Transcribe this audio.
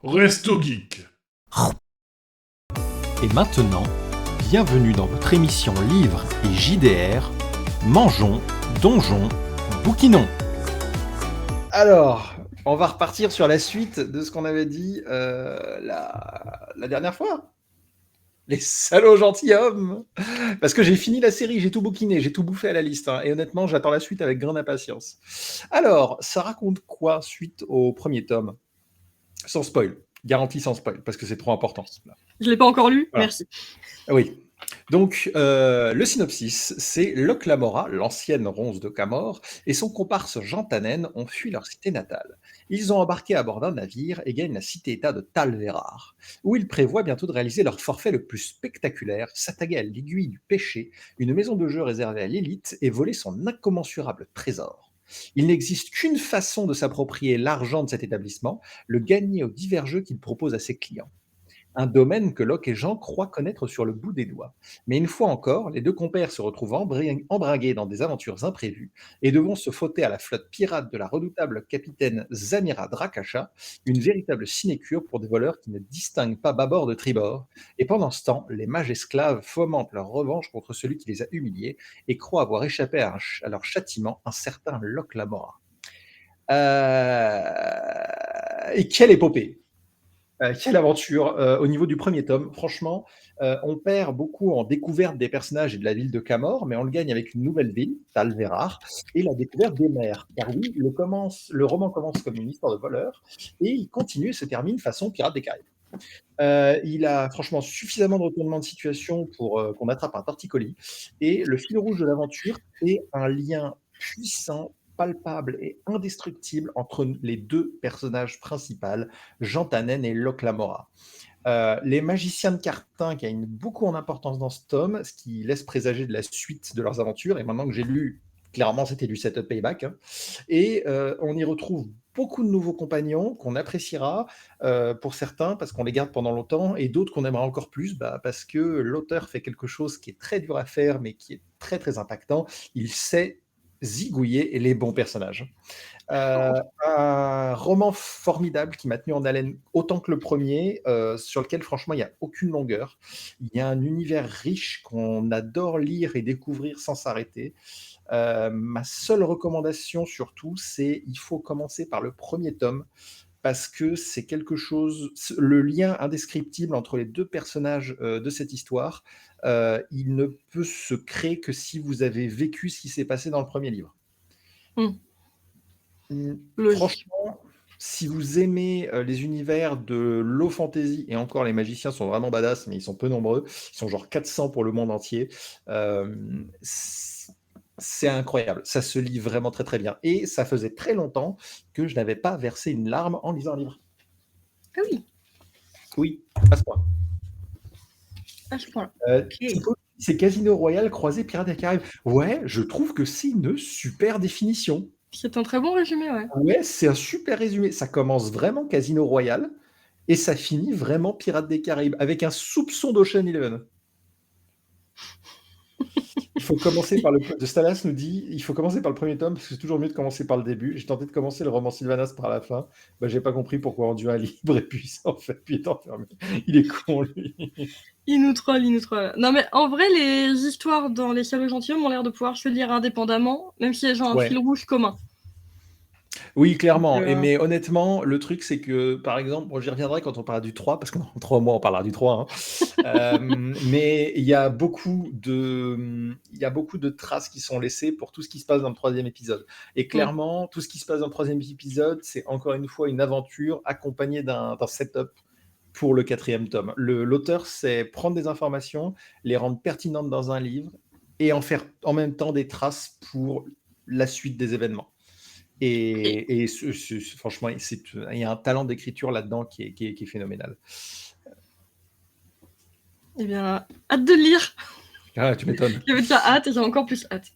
Resto Geek. Et maintenant, bienvenue dans votre émission Livres et JDR. Mangeons, donjons, bouquinons. Alors, on va repartir sur la suite de ce qu'on avait dit la dernière fois. Les salauds gentilshommes. Parce que j'ai fini la série, j'ai tout bouquiné, j'ai tout bouffé à la liste. Et honnêtement, j'attends la suite avec grande impatience. Alors, ça raconte quoi suite au premier tome? Sans spoil. Garantie sans spoil, parce que c'est trop important. Je l'ai pas encore lu, Voilà. merci. Oui. Donc, le synopsis, c'est Locke Lamora, l'ancienne ronce de Camor, et son comparse Jean Tannen ont fui leur cité natale. Ils ont embarqué à bord d'un navire et gagnent la cité-État de Talverar, où ils prévoient bientôt de réaliser leur forfait le plus spectaculaire, s'attaquer à l'aiguille du péché, une maison de jeu réservée à l'élite, et voler son incommensurable trésor. Il n'existe qu'une façon de s'approprier l'argent de cet établissement, le gagner aux divers jeux qu'il propose à ses clients. Un domaine que Locke et Jean croient connaître sur le bout des doigts. Mais une fois encore, les deux compères se retrouvent embringués dans des aventures imprévues et devront se frotter à la flotte pirate de la redoutable capitaine Zamira Drakasha, une véritable sinécure pour des voleurs qui ne distinguent pas bâbord de tribord. Et pendant ce temps, les mages esclaves fomentent leur revanche contre celui qui les a humiliés et croient avoir échappé à leur châtiment, un certain Locke Lamora. Et quelle épopée! Quelle aventure au niveau du premier tome. Franchement, on perd beaucoup en découverte des personnages et de la ville de Camor, mais on le gagne avec une nouvelle ville, Talverar, et la découverte des mers. Car oui, le roman commence comme une histoire de voleurs, et il continue et se termine façon Pirates des Caraïbes. Il a franchement suffisamment de retournements de situation pour qu'on attrape un torticolis, et le fil rouge de l'aventure est un lien puissant, palpable et indestructible entre les deux personnages principaux, Jean Tannen et Locke Lamora. Les magiciens de Cartin gagnent beaucoup en importance dans ce tome, ce qui laisse présager de la suite de leurs aventures. Et maintenant que j'ai lu, clairement, c'était du setup payback. Et on y retrouve beaucoup de nouveaux compagnons qu'on appréciera pour certains parce qu'on les garde pendant longtemps et d'autres qu'on aimera encore plus parce que l'auteur fait quelque chose qui est très dur à faire mais qui est très très impactant. Il sait zigouiller les bons personnages. Un roman formidable qui m'a tenu en haleine autant que le premier, sur lequel franchement il n'y a aucune longueur. Il y a un univers riche qu'on adore lire et découvrir sans s'arrêter. Ma seule recommandation surtout, c'est il faut commencer par le premier tome parce que c'est quelque chose, le lien indescriptible entre les deux personnages de cette histoire, il ne peut se créer que si vous avez vécu ce qui s'est passé dans le premier livre. Logique. Franchement, si vous aimez les univers de low fantasy, et encore les magiciens sont vraiment badass, mais ils sont peu nombreux, ils sont genre 400 pour le monde entier, c'est incroyable, ça se lit vraiment très très bien. Et ça faisait très longtemps que je n'avais pas versé une larme en lisant un livre. Ah oui, Oui, à ce point. à ce point-là. Thibaut, c'est Casino Royale croisé Pirates des Caraïbes. Ouais, je trouve que c'est une super définition. C'est un très bon résumé, ouais. Ouais, c'est un super résumé. Ça commence vraiment Casino Royale et ça finit vraiment Pirates des Caraïbes avec un soupçon d'Ocean Eleven. Il faut commencer par de Stalas nous dit il faut commencer par le premier tome parce que c'est toujours mieux de commencer par le début. J'ai tenté de commencer le roman Sylvanas par la fin. J'ai pas compris pourquoi on dû un libre et puissant en fait, puis est enfermé. Il est con lui. Il nous troll. Non mais en vrai, les histoires dans Les Salauds Gentilshommes ont l'air de pouvoir se lire indépendamment, même si elles ont un fil rouge commun. Oui, clairement. Mais honnêtement, le truc, c'est que, par exemple, j'y reviendrai quand on parlera du 3, parce que dans 3 mois, on parlera du 3. Mais il y a beaucoup de traces qui sont laissées pour tout ce qui se passe dans le 3e épisode. Et clairement, tout ce qui se passe dans le 3e épisode, c'est encore une fois une aventure accompagnée d'un setup pour le 4e tome. L'auteur sait prendre des informations, les rendre pertinentes dans un livre, et en faire en même temps des traces pour la suite des événements. Et franchement, il y a un talent d'écriture là-dedans qui est phénoménal. Eh bien, hâte de le lire. Ah, tu m'étonnes. J'avais déjà hâte et j'ai encore plus hâte.